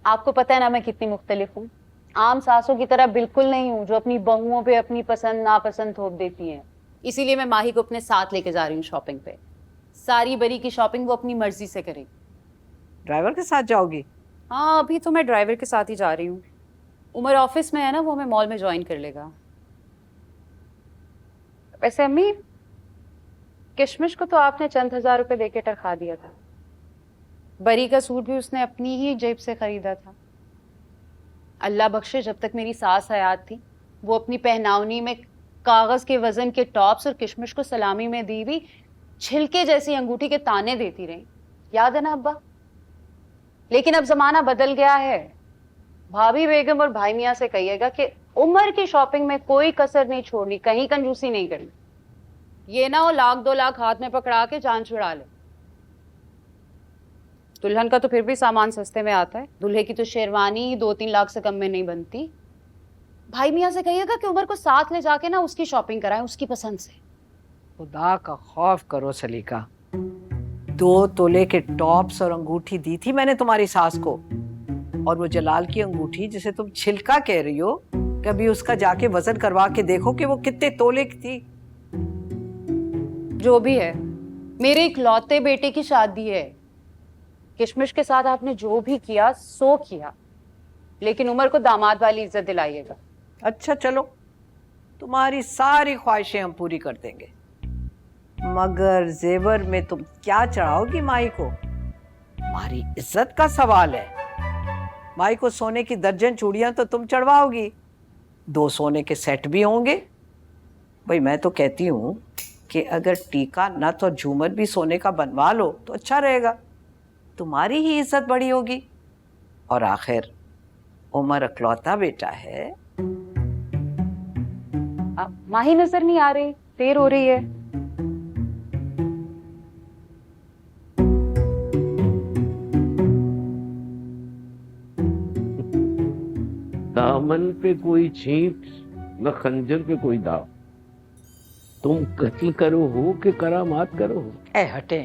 आपको पता है ना मैं कितनी मुख्तलिफ हूँ। आम सासों की तरह बिल्कुल नहीं हूँ जो अपनी बहुओं पे अपनी पसंद नापसंद थोप देती हैं। इसीलिए मैं माही को अपने साथ लेके जा रही हूँ शॉपिंग पे। सारी बरी की शॉपिंग वो अपनी मर्जी से करेगी। ड्राइवर के साथ जाओगी? हाँ, अभी तो मैं ड्राइवर के साथ ही जा रही हूँ। उमर ऑफिस में है ना, वो हमें मॉल में ज्वाइन कर लेगा। वैसे अम्मी, किशमिश को तो आपने चंद हजार रुपए देके टरखा दिया था। बरी का सूट भी उसने अपनी ही जेब से खरीदा था। अल्लाह बख्शे, जब तक मेरी सास हयात थी वो अपनी पहनावनी में कागज के वजन के टॉप्स और किशमिश को सलामी में दी हुई छिलके जैसी अंगूठी के ताने देती रही। याद है ना अब्बा? लेकिन अब जमाना बदल गया है। भाभी बेगम और भाई मियाँ से कहिएगा कि उमर की शॉपिंग में कोई कसर नहीं छोड़नी, कहीं कंजूसी नहीं करनी। ये ना वो 1-2 लाख हाथ में पकड़ा के जान छुड़ा ले। दुल्हन का तो फिर भी सामान सस्ते में आता है, दूल्हे की तो शेरवानी ही 2-3 लाख से कम में नहीं बनती। भाई मियाँ से कहिएगा कि उमर को साथ ले जाके ना उसकी शॉपिंग कराएं, उसकी पसंद से। खुदा का खौफ करो सलीका, 2 तोले के टॉप्स और अंगूठी दी थी मैंने तुम्हारी सास को, और वो जलाल की अंगूठी जिसे तुम छिलका कह रही हो, कभी उसका जाके वजन करवा के देखो कि वो कितने तोले की थी। जो भी है, मेरे इकलौते बेटे की शादी है। किशमिश के साथ आपने जो भी किया सो किया, लेकिन उमर को दामाद वाली इज्जत दिलाइएगा। अच्छा चलो, तुम्हारी सारी ख्वाहिशें हम पूरी कर देंगे, मगर जेवर में तुम क्या चढ़ाओगी माई को? तुम्हारी इज्जत का सवाल है। माई को सोने की दर्जन चूड़ियां तो तुम चढ़वाओगी, 2 सोने के सेट भी होंगे। भाई मैं तो कहती हूँ कि अगर टीका नथ और झूमर भी सोने का बनवा लो तो अच्छा रहेगा, तुम्हारी ही इज्जत बड़ी होगी। और आखिर उमर अकलौता बेटा है। माही नजर नहीं आ रही, देर हो रही है। दामन पे कोई छींट न खंजर पे कोई दाव। तुम कत्ल करो हो कि करामात करो हो। ए हटे।